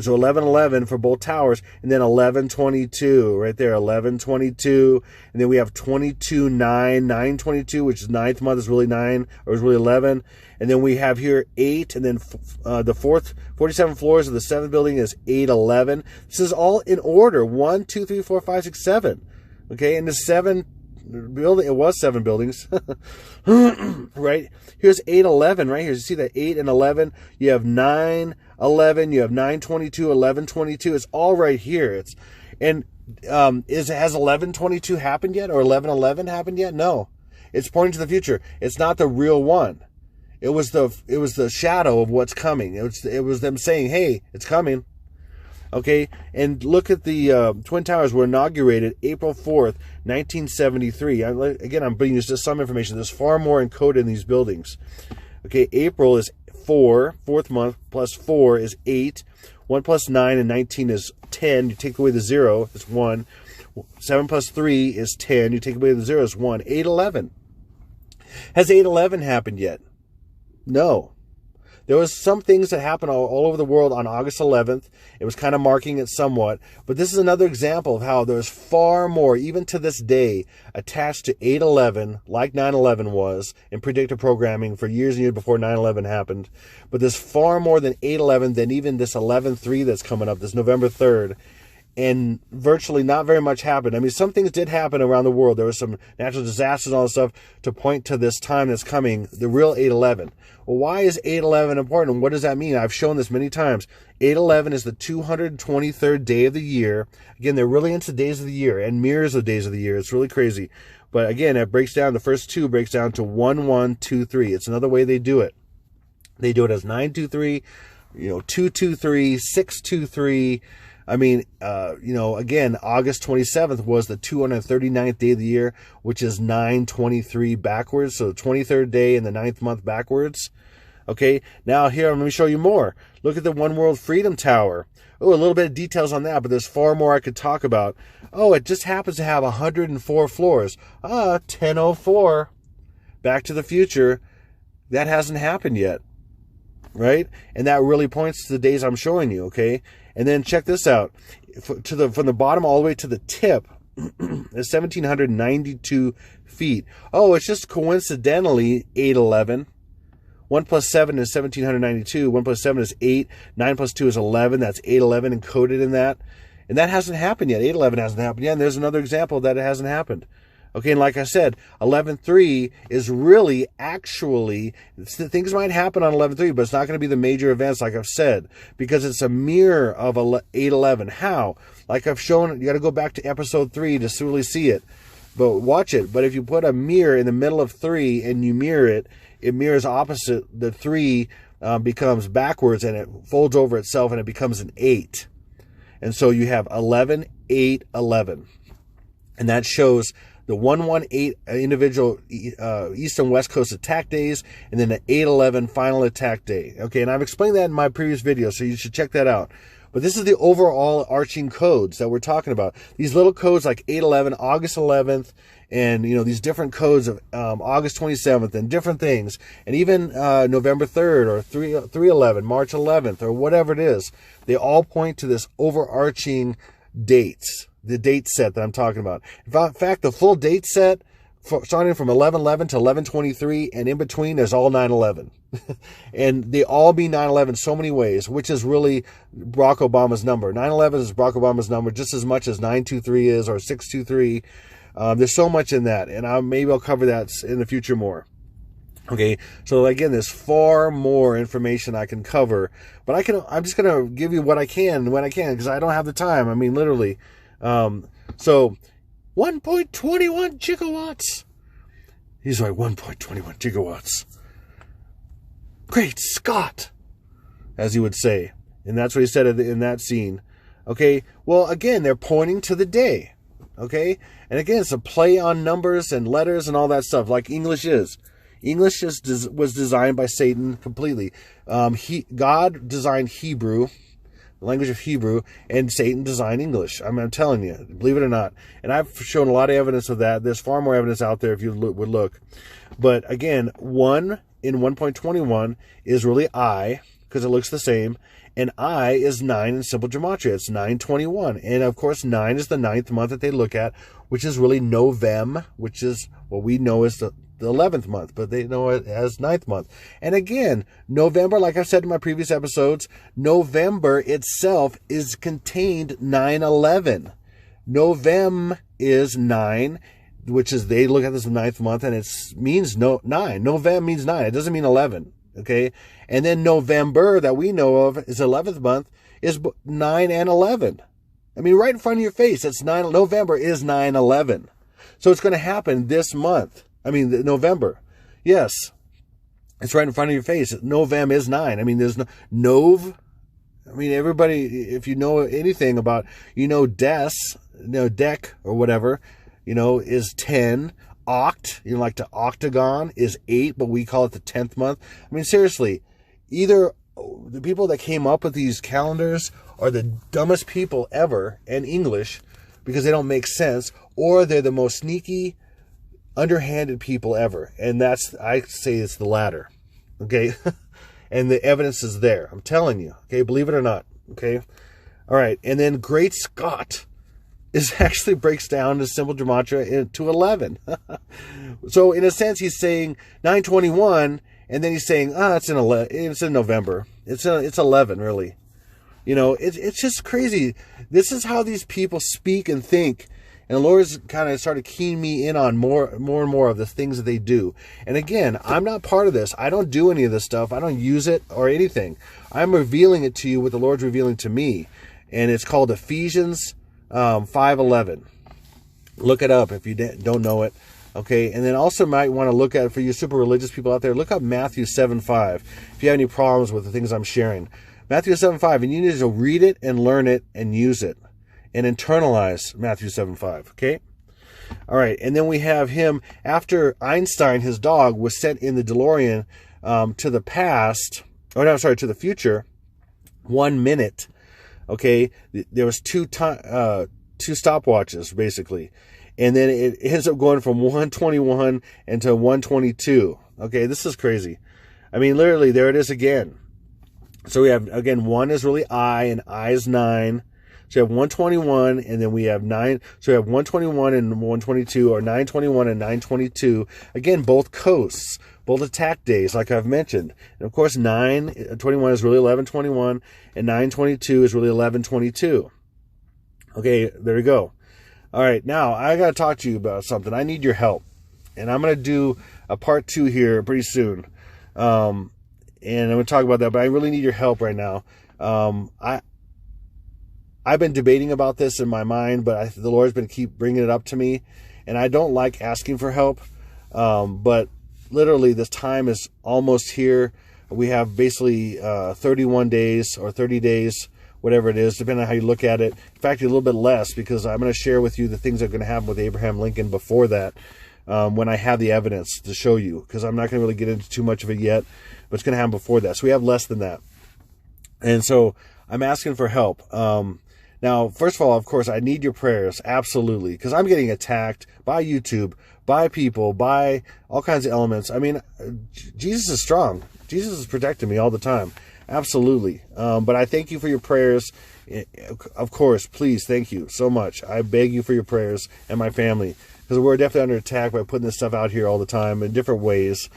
so 1111 for both towers, and then 1122 right there, 1122, and then we have 922, which is 9th month is really 9, or is really 11, and then we have here 8, and then the 47 floors of the 7th building is 811. This is all in order, 1, 2, 3, 4, 5, 6, 7. Okay, and the 7 building, it was 7 buildings. Right, here's 811 right here. You see that 8 and 11, you have 911, you have 922, 1122. It's all right here. Has 1122 happened yet, or 1111 happened yet? No, it's pointing to the future. It's not the real one. It was the shadow of what's coming. It was them saying, hey, it's coming. Okay, and look at the Twin Towers were inaugurated April 4th, 1973. Again, I'm bringing you just some information. There's far more encoded in these buildings. Okay, April is 4, fourth month, plus 4 is 8. 1 plus 9 and 19 is 10. You take away the 0, it's 1. 7 plus 3 is 10. You take away the 0, it's 1. 8/11. Has 8/11 happened yet? No. There was some things that happened all over the world on August 11th. It was kind of marking it somewhat. But this is another example of how there's far more, even to this day, attached to 8/11, like 9/11 was, in predictive programming for years and years before 9/11 happened. But there's far more than 8/11 than even this 11/3 that's coming up, this November 3rd. And virtually not very much happened. I mean, some things did happen around the world. There was some natural disasters and all this stuff to point to this time that's coming, the real 8/11. Well, why is 8/11 important? What does that mean? I've shown this many times. 8/11 is the 223rd day of the year. Again, they're really into days of the year and mirrors the days of the year. It's really crazy. But again, it breaks down, the first two breaks down to 1123. It's another way they do it. They do it as 923, 223, 623. I mean, again, August 27th was the 239th day of the year, which is 923 backwards. So the 23rd day in the 9th month backwards. Okay, now here, let me show you more. Look at the One World Freedom Tower. Oh, a little bit of details on that, but there's far more I could talk about. Oh, it just happens to have 104 floors. 1004. Back to the Future. That hasn't happened yet. Right? And that really points to the days I'm showing you, okay? And then check this out. From the bottom all the way to the tip is 1,792 feet. Oh, it's just coincidentally 8/11. 1 plus 7 is 1,792. 1 plus 7 is 8. 9 plus 2 is 11. That's 8/11 encoded in that. And that hasn't happened yet. 8/11 hasn't happened yet. And there's another example that it hasn't happened. Okay, and like I said, 11/3 is really, actually, things might happen on 11/3, but it's not going to be the major events, like I've said, because it's a mirror of 8/11. How? Like I've shown, you got to go back to episode 3 to really see it, but watch it. But if you put a mirror in the middle of 3 and you mirror it, it mirrors opposite. The 3 becomes backwards and it folds over itself and it becomes an 8. And so you have 11, 8, 11. And that shows the 118 individual East and West Coast attack days, and then the 8/11 final attack day. Okay, and I've explained that in my previous video, so you should check that out. But this is the overall arching codes that we're talking about. These little codes like 8/11, August 11th, and these different codes of August 27th and different things, and even November 3rd or 3/11, March 11th, or whatever it is. They all point to this overarching dates. The date set that I'm talking about. In fact, the full date set, starting from 11/11 to 11/23, and in between, there's all 9/11. And they all mean 9/11 so many ways, which is really Barack Obama's number. 9/11 is Barack Obama's number just as much as 923 is, or 623. There's so much in that, and maybe I'll cover that in the future more. Okay, so again, there's far more information I can cover, but I'm just going to give you what I can when I can, because I don't have the time. I mean, literally. So 1.21 gigawatts. He's like, 1.21 gigawatts. Great Scott, as he would say. And that's what he said in that scene. Okay, well, again, they're pointing to the day. Okay, and again, it's a play on numbers and letters and all that stuff, like English is. English was designed by Satan completely. God designed Hebrew, the language of Hebrew, and Satan designed English. I'm telling you, believe it or not. And I've shown a lot of evidence of that. There's far more evidence out there if you would look. But again, 1 in 1.21 is really I, because it looks the same. And I is 9 in simple gematria. It's 921. And of course, 9 is the 9th month that they look at, which is really November, which is what we know as the 11th month, but they know it as 9th month. And again, November, like I've said in my previous episodes, November itself is contained 9/11. November is 9, which is, they look at this as 9th month, and it means 9. November means 9. It doesn't mean 11. Okay. And then November, that we know of, is 11th month, is 9 and 11. I mean, right in front of your face, it's 9. November is 9/11. So it's going to happen this month. I mean, November. Yes. It's right in front of your face. November is 9. I mean, there's no Nov. I mean, everybody, if you know anything about, dec or whatever, is 10. Oct, like the octagon is 8, but we call it the 10th month. I mean, seriously, either the people that came up with these calendars are the dumbest people ever in English because they don't make sense, or they're the most sneaky, underhanded people ever. And I say it's the latter. Okay? And the evidence is there. I'm telling you. Okay? Believe it or not. Okay? All right. And then Great Scott actually breaks down the symbol gematria to 11. So in a sense, he's saying 921, and then he's saying, it's in November. It's 11, really. It's just crazy. This is how these people speak and think. And the Lord's kind of started keying me in on more and more of the things that they do. And again, I'm not part of this. I don't do any of this stuff. I don't use it or anything. I'm revealing it to you what the Lord's revealing to me. And it's called Ephesians 5:11. Look it up if you don't know it. Okay, and then also might want to look at, for you super religious people out there, look up Matthew 7:5 if you have any problems with the things I'm sharing. Matthew 7:5, and you need to read it and learn it and use it and internalize Matthew 7:5. Okay, all right, and then we have him after Einstein, his dog, was sent in the DeLorean to the past. Oh no, sorry, to the future. 1 minute. Okay, there was two stopwatches basically. And then it ends up going from 121 into 122. Okay, this is crazy. I mean, literally, there it is again. So we have, again, 1 is really I, and I is 9. So you have 121, and then we have 9. So you have 121 and 122, or 921 and 922. Again, both coasts, both attack days, like I've mentioned. And of course, 921 is really 1121, and 922 is really 1122. Okay, there we go. All right, now I got to talk to you about something. I need your help. And I'm going to do a part 2 here pretty soon. And I'm going to talk about that, but I really need your help right now. I've been debating about this in my mind, but the Lord's been keep bringing it up to me. And I don't like asking for help. But literally, this time is almost here. We have basically 31 days or 30 days, whatever it is, depending on how you look at it. In fact, a little bit less, because I'm going to share with you the things that are going to happen with Abraham Lincoln before that, when I have the evidence to show you, because I'm not going to really get into too much of it yet, but it's going to happen before that. So we have less than that. And so I'm asking for help. Now, first of all, of course, I need your prayers, absolutely, because I'm getting attacked by YouTube, by people, by all kinds of elements. I mean, Jesus is strong. Jesus is protecting me all the time. Absolutely. But I thank you for your prayers. Of course, please, thank you so much. I beg you for your prayers and my family, because we're definitely under attack by putting this stuff out here all the time in different ways.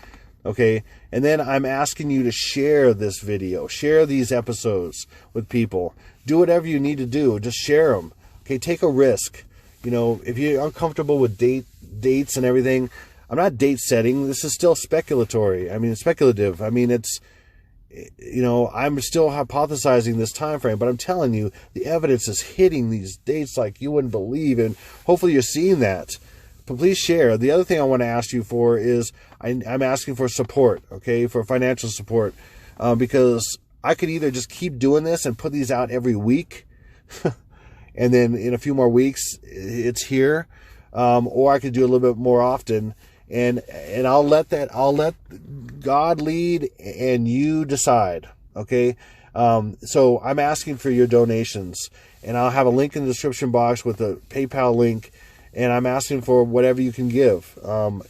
Okay. And then I'm asking you to share this video, share these episodes with people. Do whatever you need to do. Just share them. Okay. Take a risk. If you're uncomfortable with dates and everything, I'm not date setting. This is still speculative. I mean, it's, I'm still hypothesizing this time frame, but I'm telling you, the evidence is hitting these dates like you wouldn't believe, and hopefully you're seeing that. But please share. The other thing I want to ask you for is I'm asking for support, okay, for financial support, because I could either just keep doing this and put these out every week, and then in a few more weeks it's here, or I could do a little bit more often. And I'll let God lead and you decide. Okay. So I'm asking for your donations, and I'll have a link in the description box with a PayPal link, and I'm asking for whatever you can give.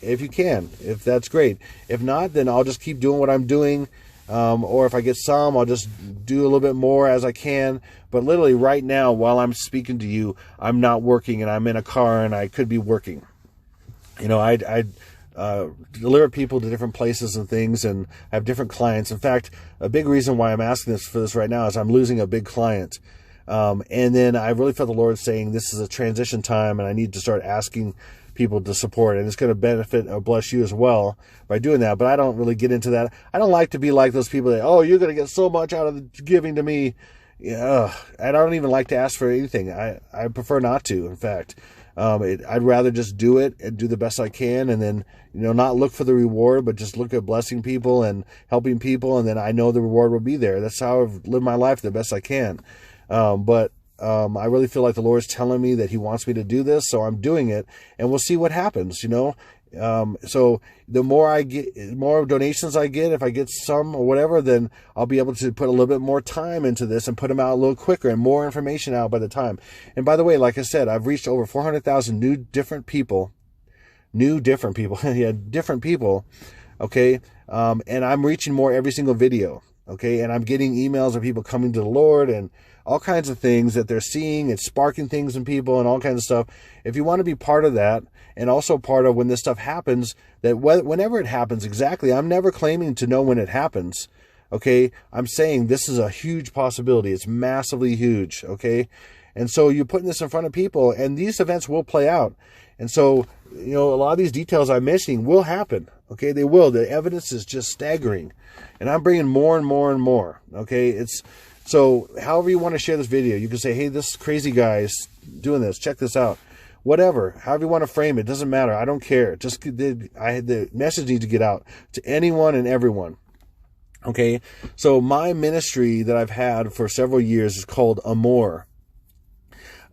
If you can, if that's great. If not, then I'll just keep doing what I'm doing. Or if I get some, I'll just do a little bit more as I can. But literally right now, while I'm speaking to you, I'm not working, and I'm in a car, and I could be working. I deliver people to different places and things, and I have different clients. In fact, a big reason why I'm asking for this right now is I'm losing a big client. And then I really felt the Lord saying this is a transition time, and I need to start asking people to support, and it's going to benefit or bless you as well by doing that. But I don't really get into that. I don't like to be like those people that, oh, you're going to get so much out of the giving to me. Yeah, I don't even like to ask for anything. I prefer not to, in fact. I'd rather just do it and do the best I can, and then, not look for the reward, but just look at blessing people and helping people, and then I know the reward will be there. That's how I've lived my life the best I can. But I really feel like the Lord's telling me that he wants me to do this, so I'm doing it, and we'll see what happens, So the more I get, more donations I get, if I get some or whatever, then I'll be able to put a little bit more time into this and put them out a little quicker and more information out by the time. And by the way, like I said, I've reached over 400,000 different people. Yeah, different people. Okay. And I'm reaching more every single video. Okay. And I'm getting emails of people coming to the Lord and all kinds of things that they're seeing. It's sparking things in people and all kinds of stuff. If you want to be part of that, and also part of when this stuff happens, that whenever it happens exactly, I'm never claiming to know when it happens. Okay. I'm saying this is a huge possibility. It's massively huge. Okay. And so you're putting this in front of people, and these events will play out. And so, a lot of these details I'm missing will happen. Okay. They will. The evidence is just staggering, and I'm bringing more and more and more. Okay. So however you want to share this video, you can say, hey, this crazy guy is doing this. Check this out. Whatever, however you want to frame it, doesn't matter. I don't care. Just the message needs to get out to anyone and everyone. Okay. So my ministry that I've had for several years is called Amor.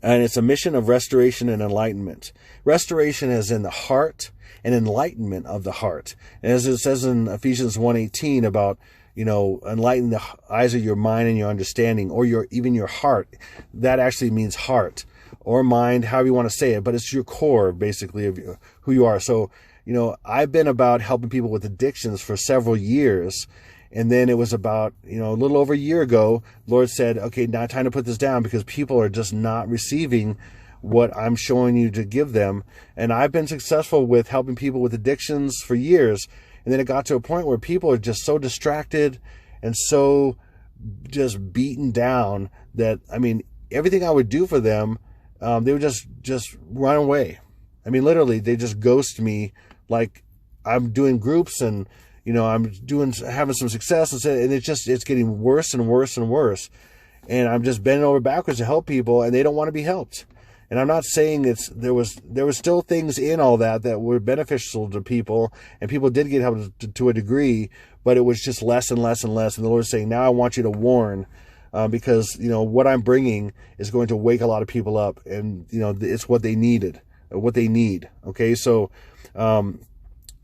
And it's a mission of restoration and enlightenment. Restoration is in the heart, and enlightenment of the heart. And as it says in Ephesians 1:18 about, enlighten the eyes of your mind and your understanding, or even your heart. That actually means heart or mind, however you want to say it, but it's your core, basically, of who you are. So, I've been about helping people with addictions for several years. And then it was about, a little over a year ago, the Lord said, okay, now time to put this down, because people are just not receiving what I'm showing you to give them. And I've been successful with helping people with addictions for years. And then it got to a point where people are just so distracted and so just beaten down that, everything I would do for them, they would just run away. Literally, they just ghost me. Like, I'm doing groups and, I'm having some success, and it's getting worse and worse and worse. And I'm just bending over backwards to help people, and they don't want to be helped. And I'm not saying there was still things in all that were beneficial to people, and people did get help to a degree, but it was just less and less and less. And the Lord's saying, now I want you to warn, because, what I'm bringing is going to wake a lot of people up, and, it's what they need. Okay.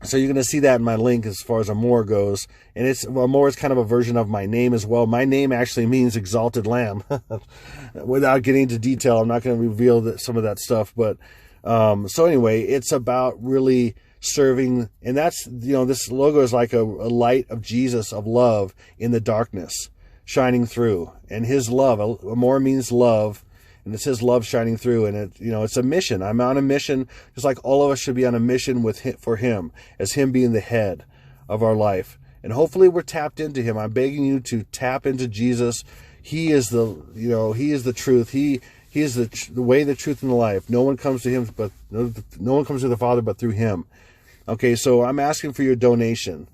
So you're going to see that in my link as far as Amor goes. And Amor is kind of a version of my name as well. My name actually means exalted lamb. Without getting into detail, I'm not going to reveal some of that stuff. But so anyway, it's about really serving. And that's, this logo is like a light of Jesus, of love in the darkness, shining through. And his love, Amor means love. And it's his love shining through, and it's a mission. I'm on a mission, just like all of us should be on a mission for him, as him being the head of our life. And hopefully we're tapped into him. I'm begging you to tap into Jesus. He is he is the truth. He is the way, the truth, and the life. No one comes to him, no one comes to the Father but through him. Okay, so I'm asking for your donation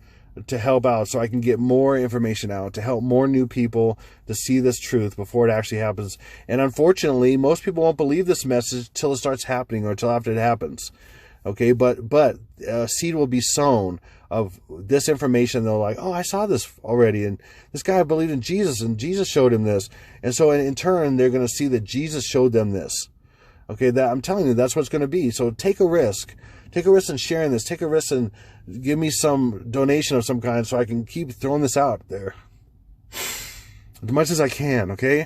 to help out, so I can get more information out, to help more new people to see this truth before it actually happens. And unfortunately, most people won't believe this message till it starts happening, or till after it happens. Okay, but a seed will be sown of this information. They're like, oh, I saw this already, and this guy believed in Jesus, and Jesus showed him this. And so in turn, they're going to see that Jesus showed them this. Okay, that I'm telling you, that's what it's going to be. So take a risk. Take a risk in sharing this. Take a risk and give me some donation of some kind, so I can keep throwing this out there as much as I can. Okay,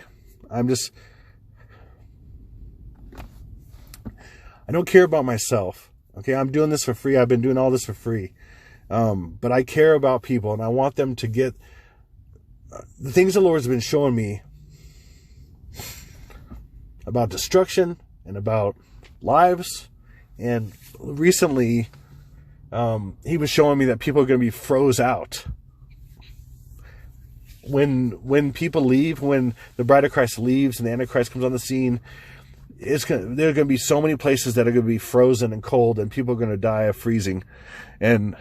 I don't care about myself. Okay, I'm doing this for free. I've been doing all this for free, but I care about people, and I want them to get the things the Lord's been showing me about destruction and about lives. And recently, he was showing me that people are going to be froze out. When people leave, when the bride of Christ leaves and the Antichrist comes on the scene, there are going to be so many places that are going to be frozen and cold, and people are going to die of freezing. And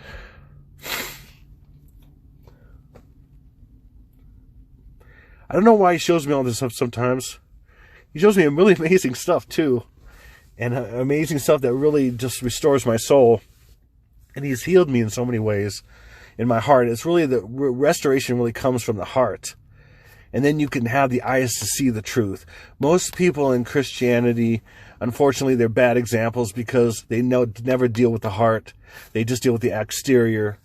I don't know why he shows me all this stuff sometimes. He shows me really amazing stuff too. and amazing stuff that really just restores my soul. And he's healed me in so many ways in my heart. It's really the restoration really comes from the heart. And then you can have the eyes to see the truth. Most people in Christianity, unfortunately, they're bad examples because they never deal with the heart. They just deal with the exterior,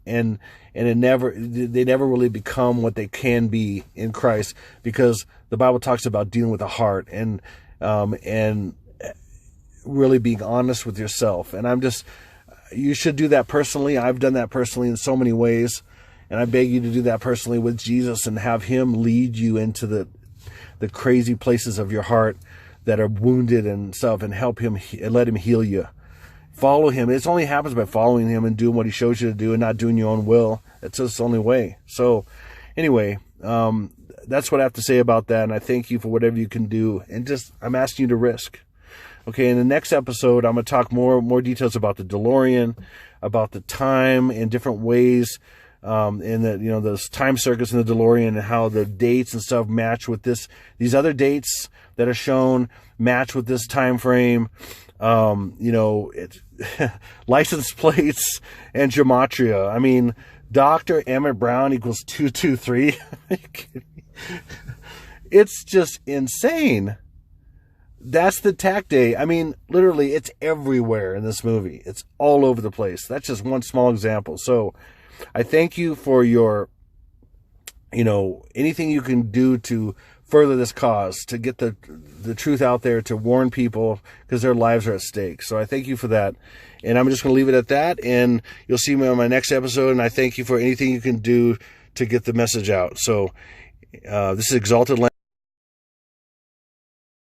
and they never really become what they can be in Christ, because the Bible talks about dealing with the heart and really being honest with yourself. And you should do that personally. I've done that personally in so many ways. And I beg you to do that personally with Jesus and have him lead you into the crazy places of your heart that are wounded and stuff, and help him, let him heal you. Follow him. It only happens by following him and doing what he shows you to do and not doing your own will. That's just the only way. So anyway, that's what I have to say about that. And I thank you for whatever you can do. And I'm asking you to risk. Okay, in the next episode, I'm going to talk more details about the DeLorean, about the time in different ways, and those time circuits in the DeLorean, and how the dates and stuff match with these other dates that are shown match with this time frame. License plates and gematria. I mean, Dr. Emmett Brown equals 223. Are you kidding me? It's just insane. That's the tack day. I mean, literally, it's everywhere in this movie. It's all over the place. That's just one small example. So I thank you for your, anything you can do to further this cause, to get the truth out there, to warn people, because their lives are at stake. So I thank you for that. And I'm just going to leave it at that. And you'll see me on my next episode. And I thank you for anything you can do to get the message out. So this is Exalted Land.